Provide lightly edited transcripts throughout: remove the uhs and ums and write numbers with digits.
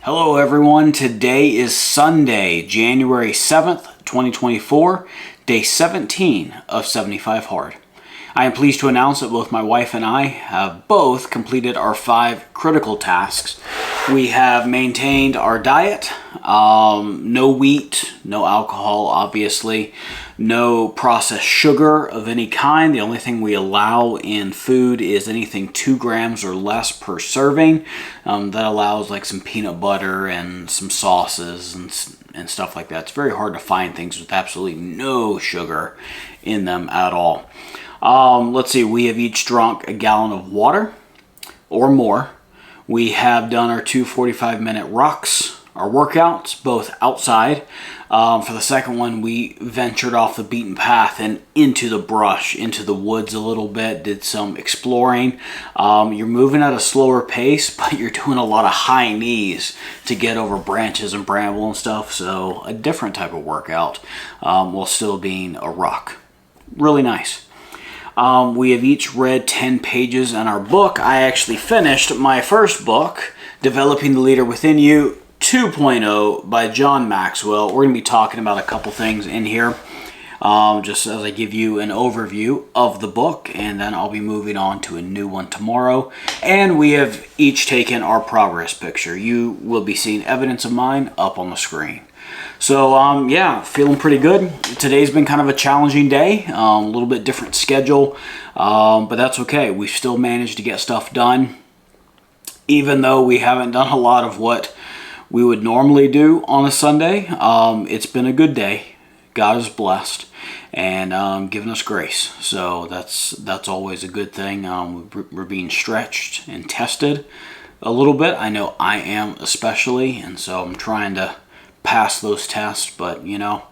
Hello everyone, today is Sunday, January 7th, 2024, day 17 of 75 Hard. I am pleased to announce that both my wife and I have both completed our 5 critical tasks. We have maintained our diet, no wheat, no alcohol obviously, no processed sugar of any kind. The only thing we allow in food is anything 2 grams or less per serving. That allows like some peanut butter and some sauces and stuff like that. It's very hard to find things with absolutely no sugar in them at all. Let's see, we have each drunk a gallon of water or more. We have done our 2 45-minute rucks, our workouts, both outside. For the second one, we ventured off the beaten path and into the brush, into the woods a little bit, did some exploring. You're moving at a slower pace, but you're doing a lot of high knees to get over branches and bramble and stuff, so a different type of workout while still being a ruck. Really nice. We have each read 10 pages in our book. I actually finished my first book, Developing the Leader Within You 2.0 by John Maxwell. We're going to be talking about a couple things in here, just as I give you an overview of the book, and then I'll be moving on to a new one tomorrow. And we have each taken our progress picture. You will be seeing evidence of mine up on the screen. So, yeah, feeling pretty good. Today's been kind of a challenging day, a little bit different schedule, but that's okay. We've still managed to get stuff done, even though we haven't done a lot of what we would normally do on a Sunday. It's been a good day. God is blessed and given us grace. So that's always a good thing. We're being stretched and tested a little bit. I know I am especially, and so I'm trying to pass those tests, but you know,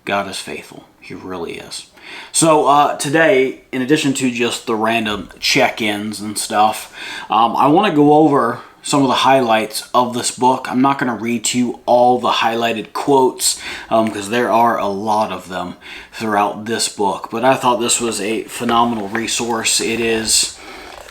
God is faithful. He really is. So today, in addition to just the random check-ins and stuff, I want to go over some of the highlights of this book. I'm not going to read to you all the highlighted quotes because there are a lot of them throughout this book, but I thought this was a phenomenal resource. It is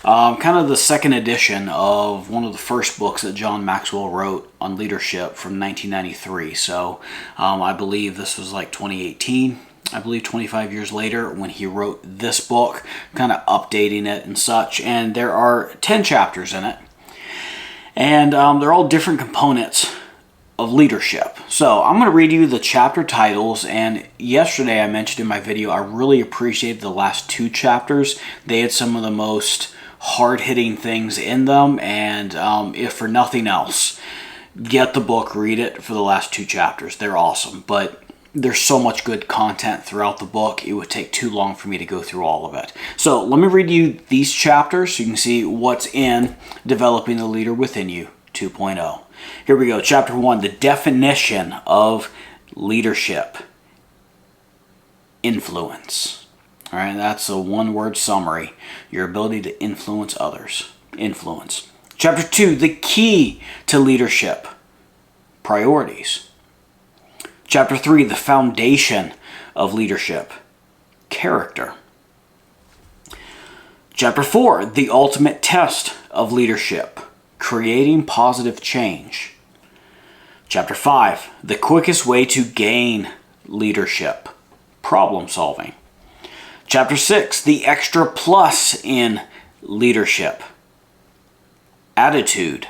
kind of the second edition of one of the first books that John Maxwell wrote on leadership from 1993. So I believe this was like 2018. I believe 25 years later when he wrote this book, kind of updating it and such. And there are 10 chapters in it. And they're all different components of leadership. So I'm going to read you the chapter titles, and yesterday I mentioned in my video I really appreciated the last 2 chapters. They had some of the most hard-hitting things in them, and if for nothing else, get the book, read it for the last 2 chapters. They're awesome, but there's so much good content throughout the book, it would take too long for me to go through all of it. So let me read you these chapters so you can see what's in Developing the Leader Within You 2.0. Here we go. Chapter 1, the definition of leadership. Influence. All right, that's a one-word summary. Your ability to influence others. Influence. Chapter 2, the key to leadership. Priorities. Chapter 3, the foundation of leadership. Character. Chapter 4, the ultimate test of leadership. Creating positive change. Chapter 5, the quickest way to gain leadership. Problem solving. Chapter 6, the extra plus in leadership. Attitude.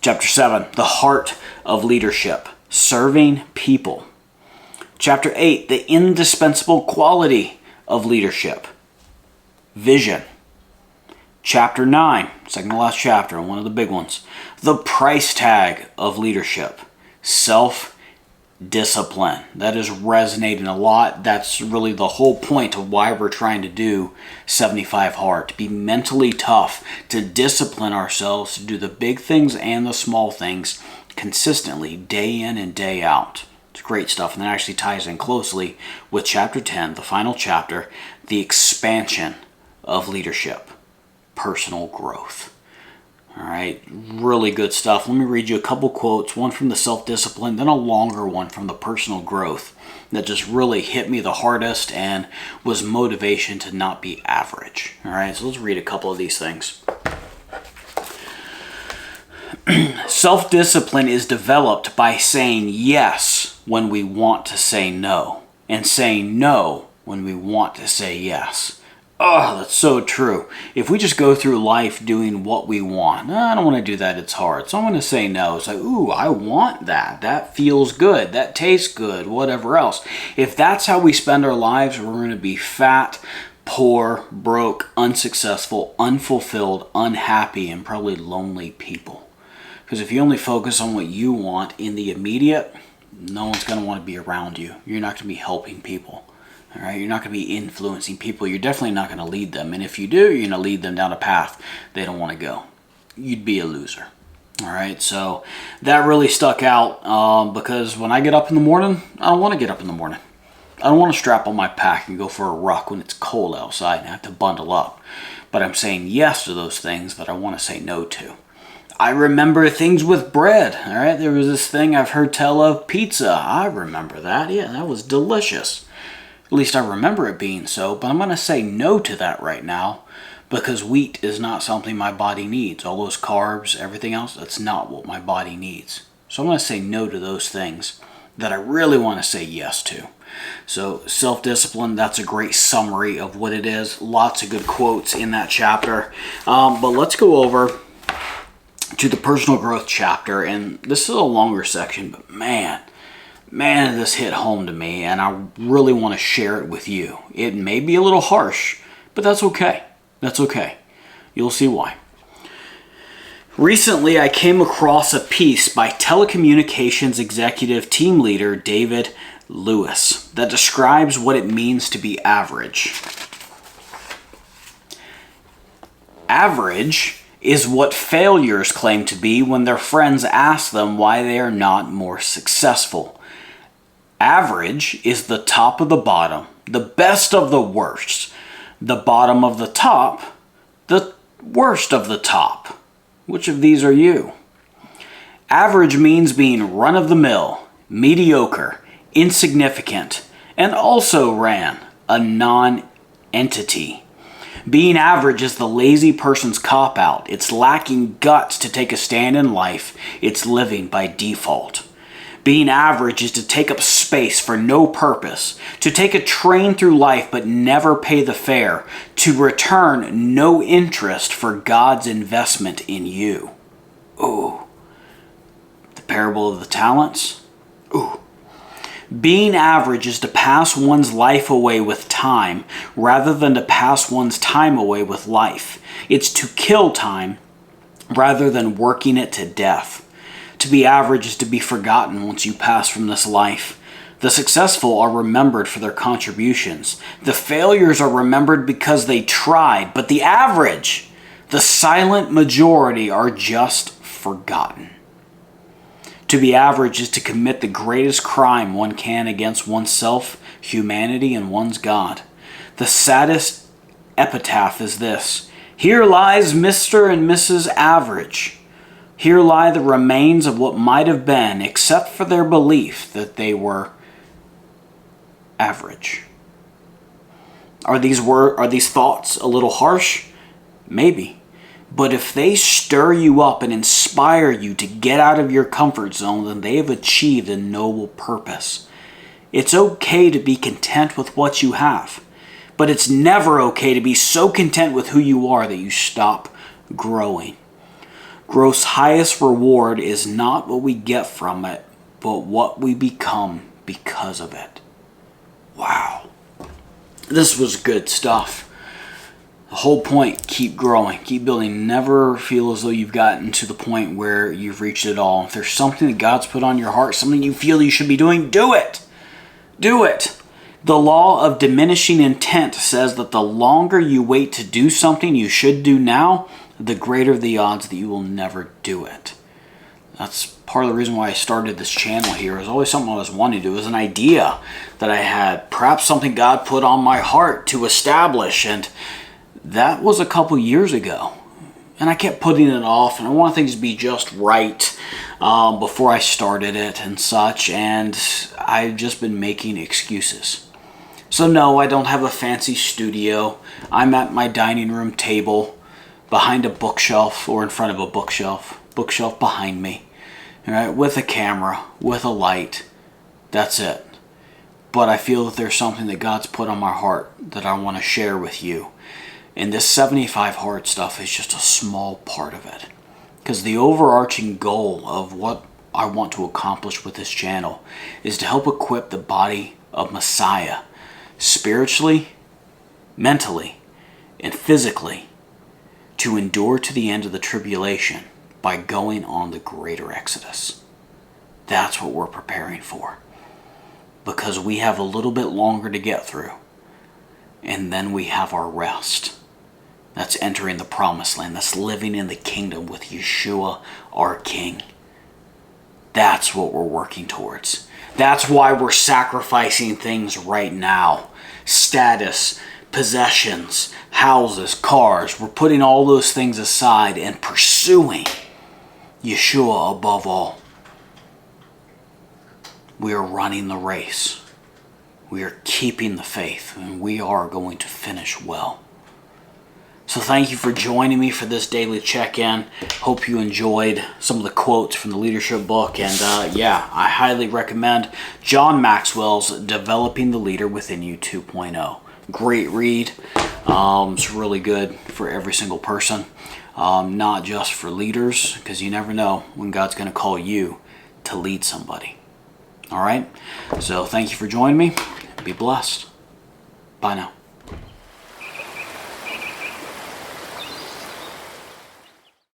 Chapter 7, the heart of leadership. Serving people. Chapter 8, the indispensable quality of leadership. Vision. Chapter 9, second to last chapter, and one of the big ones. The price tag of leadership. Self-discipline. That is resonating a lot. That's really the whole point of why we're trying to do 75 Hard. To be mentally tough, to discipline ourselves, to do the big things and the small things consistently, day in and day out. It's great stuff, and that actually ties in closely with Chapter 10, the final chapter, the expansion of leadership. Personal growth. All right, really good stuff. Let me read you a couple quotes, one from the self-discipline, then a longer one from the personal growth that just really hit me the hardest and was motivation to not be average. All right, so let's read a couple of these things. Self-discipline is developed by saying yes when we want to say no, and saying no when we want to say yes. Oh, that's so true. If we just go through life doing what we want, I don't want to do that, it's hard. So I'm going to say no. It's like, ooh, I want that. That feels good. That tastes good, whatever else. If that's how we spend our lives, we're going to be fat, poor, broke, unsuccessful, unfulfilled, unhappy, and probably lonely people. Because if you only focus on what you want in the immediate, no one's going to want to be around you. You're not going to be helping people. All right? You're not going to be influencing people. You're definitely not going to lead them. And if you do, you're going to lead them down a path they don't want to go. You'd be a loser. All right? So that really stuck out because when I get up in the morning, I don't want to get up in the morning. I don't want to strap on my pack and go for a ruck when it's cold outside and I have to bundle up. But I'm saying yes to those things that I want to say no to. I remember things with bread, all right? There was this thing I've heard tell of, pizza. I remember that. Yeah, that was delicious. At least I remember it being so, but I'm going to say no to that right now because wheat is not something my body needs. All those carbs, everything else, that's not what my body needs. So I'm going to say no to those things that I really want to say yes to. So self-discipline, that's a great summary of what it is. Lots of good quotes in that chapter. But let's go over to the personal growth chapter, and this is a longer section, but man, this hit home to me, and I really want to share it with you. It may be a little harsh, but that's okay. That's okay. You'll see why. Recently, I came across a piece by telecommunications executive team leader David Lewis that describes what it means to be average. Average is what failures claim to be when their friends ask them why they are not more successful. Average is the top of the bottom, the best of the worst, the bottom of the top, the worst of the top. Which of these are you? Average means being run-of-the-mill, mediocre, insignificant, and also ran a non-entity. Being average is the lazy person's cop-out. It's lacking guts to take a stand in life. It's living by default. Being average is to take up space for no purpose, to take a train through life but never pay the fare, to return no interest for God's investment in you. Ooh. The parable of the talents? Ooh. Being average is to pass one's life away with time rather than to pass one's time away with life. It's to kill time rather than working it to death. To be average is to be forgotten once you pass from this life. The successful are remembered for their contributions. The failures are remembered because they tried, but the average, the silent majority, are just forgotten. To be average is to commit the greatest crime one can against oneself, humanity, and one's God. The saddest epitaph is this: here lies Mr. and Mrs. Average. Here lie the remains of what might have been, except for their belief that they were average. Are these thoughts a little harsh? Maybe. But if they stir you up and inspire you to get out of your comfort zone, then they have achieved a noble purpose. It's okay to be content with what you have, but it's never okay to be so content with who you are that you stop growing. Growth's highest reward is not what we get from it, but what we become because of it. Wow. This was good stuff. The whole point, keep growing, keep building. Never feel as though you've gotten to the point where you've reached it all. If there's something that God's put on your heart, something you feel you should be doing, do it. Do it. The law of diminishing intent says that the longer you wait to do something you should do now, the greater the odds that you will never do it. That's part of the reason why I started this channel here. It was always something I was wanting to do. It was an idea that I had, perhaps something God put on my heart to establish, and that was a couple years ago. And I kept putting it off, and I wanted things to be just right before I started it and such, and I've just been making excuses. So no, I don't have a fancy studio. I'm at my dining room table behind a bookshelf or in front of a bookshelf. bookshelf behind me, all right, with a camera, with a light. That's it. But I feel that there's something that God's put on my heart that I want to share with you. And this 75 hard stuff is just a small part of it. Because the overarching goal of what I want to accomplish with this channel is to help equip the body of Messiah spiritually, mentally, and physically to endure to the end of the tribulation by going on the greater exodus. That's what we're preparing for. Because we have a little bit longer to get through. And then we have our rest. That's entering the promised land. That's living in the kingdom with Yeshua, our King. That's what we're working towards. That's why we're sacrificing things right now. Status, possessions, houses, cars. We're putting all those things aside and pursuing Yeshua above all. We are running the race. We are keeping the faith, and we are going to finish well. So thank you for joining me for this daily check-in. Hope you enjoyed some of the quotes from the leadership book. And yeah, I highly recommend John Maxwell's Developing the Leader Within You 2.0. Great read. It's really good for every single person. Not just for leaders, because you never know when God's going to call you to lead somebody. All right? So thank you for joining me. Be blessed. Bye now.